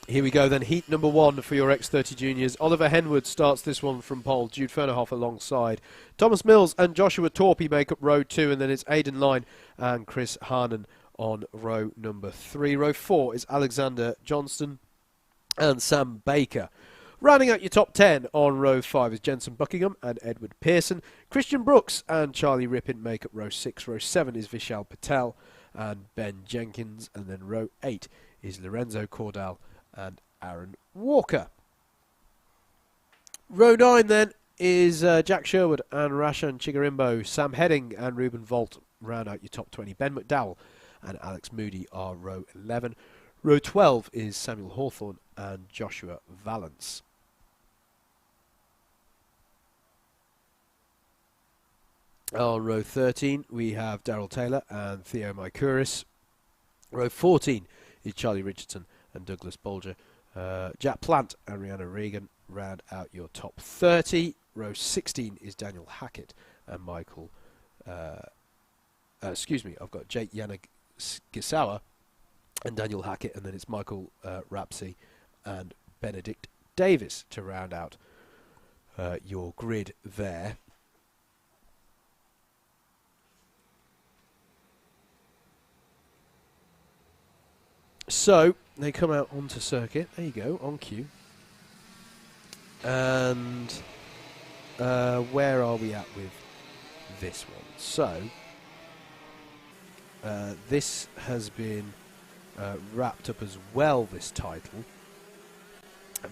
Here we go then, heat number 1 for your X30 juniors. Oliver Henwood starts this one from pole, Jude Fernerhoff alongside. Thomas Mills and Joshua Torpy make up row 2, and then it's Aidan Line and Chris Harnan on row number 3. Row 4 is Alexander Johnston and Sam Baker. Rounding out your top 10 on row 5 is Jensen Buckingham and Edward Pearson. Christian Brooks and Charlie Rippin make up row 6. Row 7 is Vishal Patel and Ben Jenkins. And then row 8 is Lorenzo Cordell and Aaron Walker. Row 9 then is Jack Sherwood and Rashan Chigarimbo. Sam Heading and Ruben Volt round out your top 20. Ben McDowell and Alex Moody are row 11. Row 12 is Samuel Hawthorne and Joshua Valance. On row 13 we have Daryl Taylor and Theo Mykuris. Row 14 is Charlie Richardson and Douglas Bolger. Jack Plant and Rihanna Regan round out your top 30. Row 16 is Daniel Hackett and Michael... I've got Jake Yanagisawa and Daniel Hackett, and then it's Michael Rapsey and Benedict Davis to round out your grid there. So they come out onto circuit. There you go, on cue. And where are we at with this one? So this has been wrapped up as well, this title,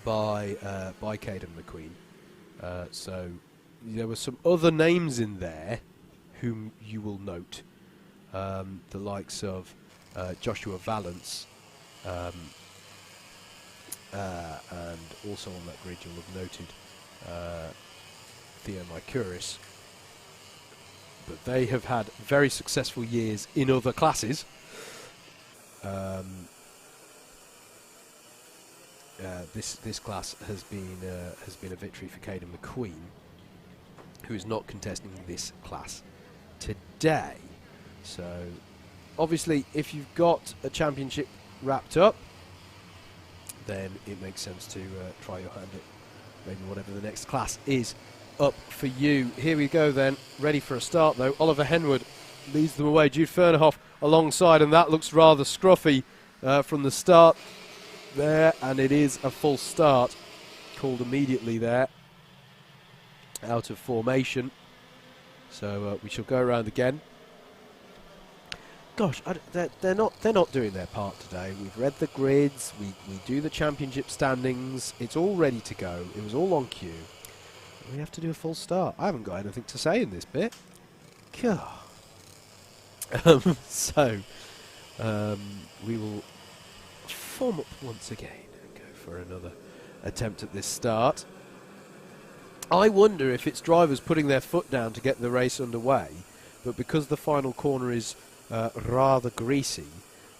by Caden McQueen. So there were some other names in there whom you will note, the likes of Joshua Valance, and also on that grid you'll have noted Theo Mykuris. But they have had very successful years in other classes. This class has been a victory for Caden McQueen, who is not contesting this class today. So obviously, if you've got a championship wrapped up, then it makes sense to try your hand at maybe whatever the next class is up for you. Here we go then, ready for a start though. Oliver Henwood leads them away. Jude Fernerhoff alongside, and that looks rather scruffy from the start there, and it is a full start called immediately there out of formation. So we shall go around again. Gosh, they're not doing their part today. We've read the grids, we do the championship standings, it's all ready to go. It was all on cue. We have to do a full start. I haven't got anything to say in this bit. God. We will form up once again and go for another attempt at this start. I wonder if it's drivers putting their foot down to get the race underway, but because the final corner is rather greasy,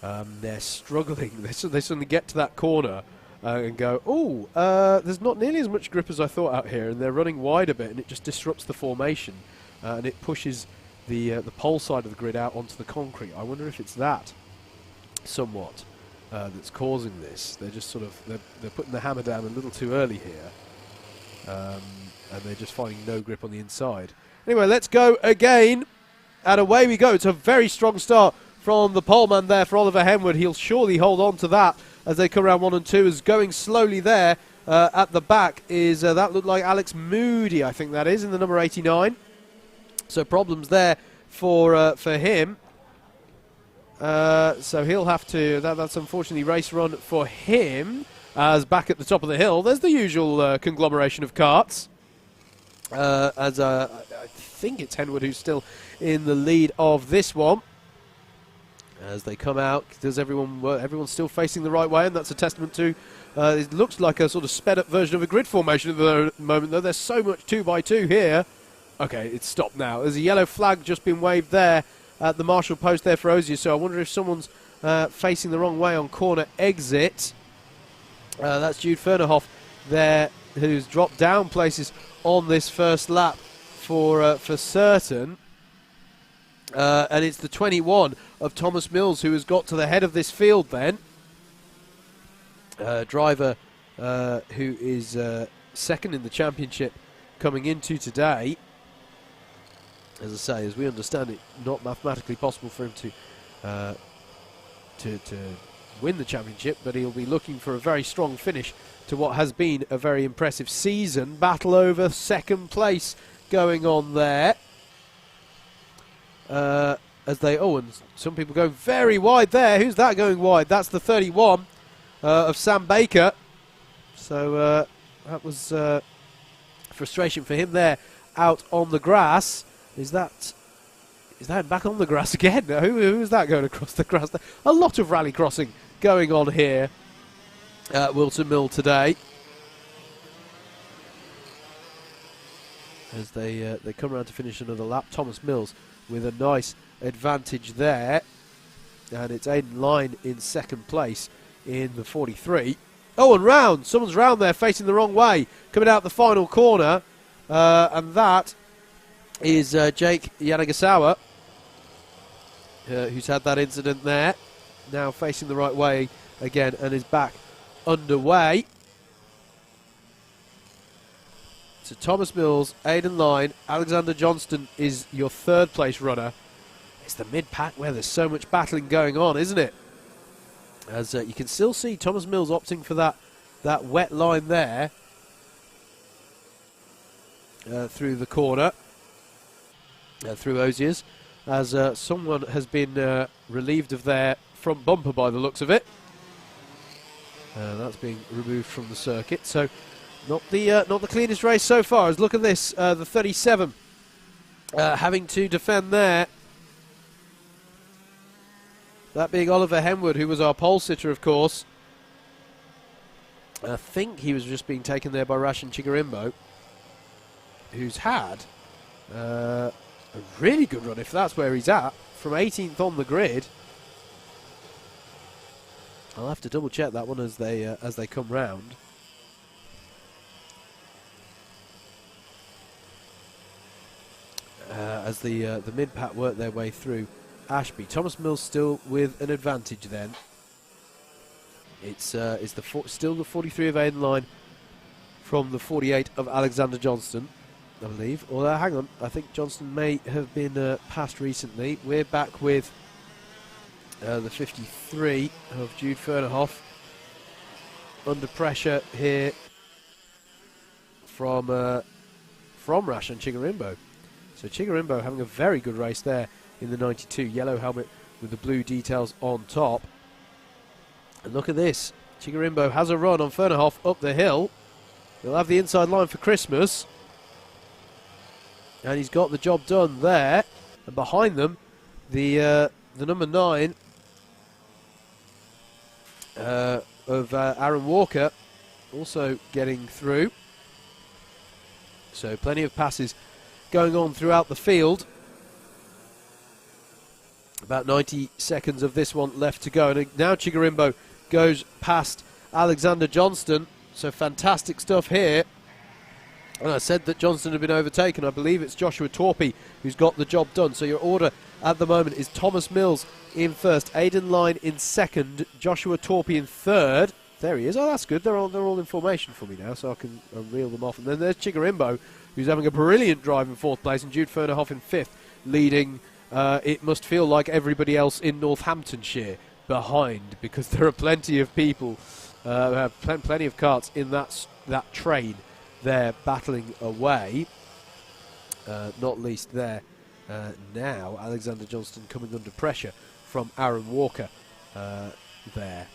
they're struggling. They suddenly get to that corner and go, there's not nearly as much grip as I thought out here, and they're running wide a bit, and it just disrupts the formation, and it pushes the pole side of the grid out onto the concrete. I wonder if it's that somewhat that's causing this. They're just sort of they're putting the hammer down a little too early here, and they're just finding no grip on the inside. Anyway, let's go again, and away we go. It's a very strong start from the poleman there for Oliver Henwood. He'll surely hold on to that as they come around 1 and 2. Is going slowly there at the back is that looked like Alex Moody, I think that is, in the number 89. So problems there for him. So he'll have to. That's unfortunately race run for him. As back at the top of the hill, there's the usual conglomeration of karts. I think it's Henwood who's still in the lead of this one. As they come out, does everyone's still facing the right way, and that's a testament to. It looks like a sort of sped up version of a grid formation at the moment, though. There's so much 2x2 here. Okay, it's stopped now. There's a yellow flag just been waved there at the marshal post there for Osier, so I wonder if someone's facing the wrong way on corner exit. That's Jude Fernerhoff there, who's dropped down places on this first lap for certain. And it's the 21 of Thomas Mills who has got to the head of this field then. driver who is second in the championship coming into today. As I say, as we understand it, not mathematically possible for him to win the championship, but he'll be looking for a very strong finish to what has been a very impressive season. Battle over second place going on there. As they, and some people go very wide there. Who's that going wide? That's the 31 of Sam Baker. So that was frustration for him there out on the grass. Is that back on the grass again? Who is that going across the grass? A lot of rally crossing going on here at Whilton Mill today. As they come around to finish another lap. Thomas Mills with a nice advantage there. And it's Aidan Line in second place in the 43. Oh, and round. Someone's round there facing the wrong way. Coming out the final corner. And that is Jake Yanagasawa, who's had that incident there. Now facing the right way again and is back underway. So Thomas Mills, Aidan Line, Alexander Johnston is your third place runner. It's the mid-pack where there's so much battling going on, isn't it? As you can still see Thomas Mills opting for that wet line there through the corner, through Osiers, as someone has been relieved of their front bumper by the looks of it. That's being removed from the circuit, so not the cleanest race so far. As look at this, the 37 having to defend there. That being Oliver Henwood, who was our pole sitter, of course. I think he was just being taken there by Rashan Chigarimbo, who's had a really good run, if that's where he's at, from 18th on the grid. I'll have to double check that one as they come round. As the mid-pack work their way through Ashby. Thomas Mills still with an advantage then. It's still the 43 of Aidan Line from the 48 of Alexander Johnston, I believe. Although, hang on, I think Johnston may have been passed recently. We're back with the 53 of Jude Fernerhoff under pressure here from Rashan Chigarimbo. So Chigarimbo having a very good race there in the 92, yellow helmet with the blue details on top. And look at this, Chigarimbo has a run on Fernerhoff up the hill. He'll have the inside line for Christmas. And he's got the job done there. And behind them, the number 9 of Aaron Walker also getting through. So plenty of passes going on throughout the field. About 90 seconds of this one left to go. And now Chigarimbo goes past Alexander Johnston. So fantastic stuff here. And I said that Johnston had been overtaken. I believe it's Joshua Torpey who's got the job done. So your order at the moment is Thomas Mills in first, Aidan Line in second, Joshua Torpey in third. There he is. Oh, that's good. They're all in formation for me now, so I can reel them off. And then there's Chigarimbo, who's having a brilliant drive in fourth place, and Jude Fernerhoff in fifth, leading, it must feel like everybody else in Northamptonshire behind, because there are plenty of people, have plenty of carts in that train there battling away. Not least there now, Alexander Johnston coming under pressure from Aaron Walker there.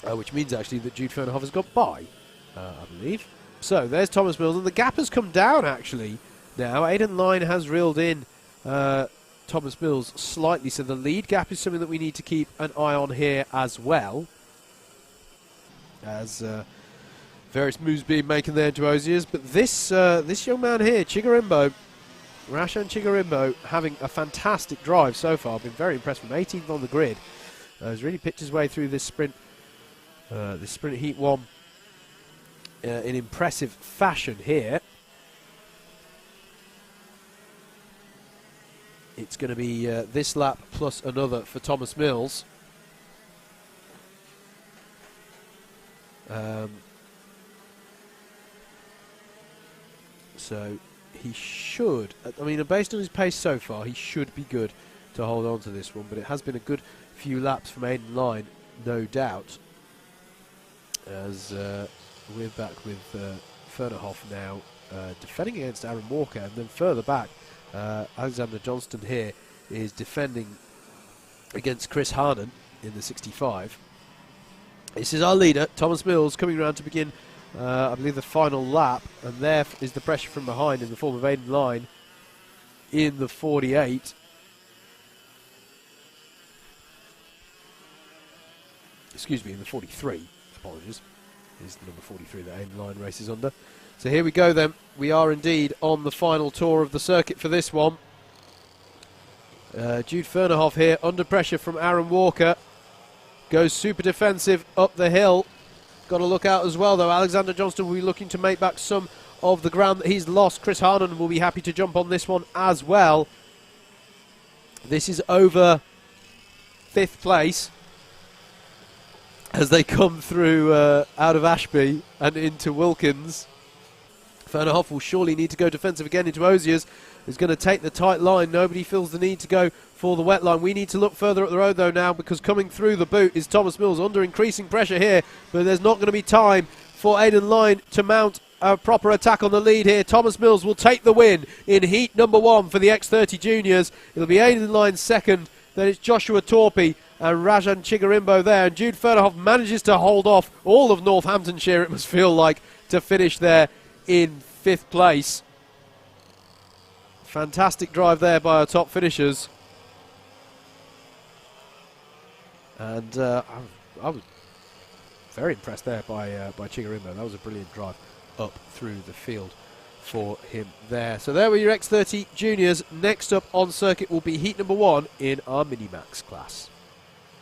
Which means actually that Jude Fernerhoff has got by, I believe. So there's Thomas Mills, and the gap has come down actually now. Aidan Line has reeled in Thomas Mills slightly, so the lead gap is something that we need to keep an eye on here as well. As various moves being made there into Osiers, but this young man here, Chigarimbo, Rashan Chigarimbo, having a fantastic drive so far. I've been very impressed from 18th on the grid. He's really picked his way through this sprint heat 1 in impressive fashion here. It's going to be this lap plus another for Thomas Mills. So he should, I mean, based on his pace so far, he should be good to hold on to this one, but it has been a good few laps from Aiden Line, no doubt, as we're back with Fernerhoff now defending against Aaron Walker, and then further back Alexander Johnston here is defending against Chris Harnan in the 65. This is our leader, Thomas Mills, coming around to begin I believe the final lap, and there is the pressure from behind in the form of Aiden Line in the 48. Excuse me, in the 43. Apologies. Is the number 43 that Aiden Line races under. So here we go then. We are indeed on the final tour of the circuit for this one. Jude Fernerhoff here under pressure from Aaron Walker. Goes super defensive up the hill. Got to look out as well, though. Alexander Johnston will be looking to make back some of the ground that he's lost. Chris Harnan will be happy to jump on this one as well. This is over 5th place as they come through out of Ashby and into Wilkins. Fernerhoff will surely need to go defensive again into Oziers. He's going to take the tight line. Nobody feels the need to go for the wet line. We need to look further up the road, though, now, because coming through the boot is Thomas Mills under increasing pressure here, but there's not going to be time for Aiden Line to mount a proper attack on the lead here. Thomas Mills will take the win in heat number 1 for the X30 Juniors. It'll be Aiden Line second, then it's Joshua Torpy and Rajan Chigarimbo there, and Jude Fernerhoff manages to hold off all of Northamptonshire, it must feel like, to finish there in 5th place. Fantastic drive there by our top finishers. And I was very impressed there by Chigarimbo. That was a brilliant drive up through the field for him there. So there were your X30 Juniors. Next up on circuit will be heat number 1 in our Minimax class.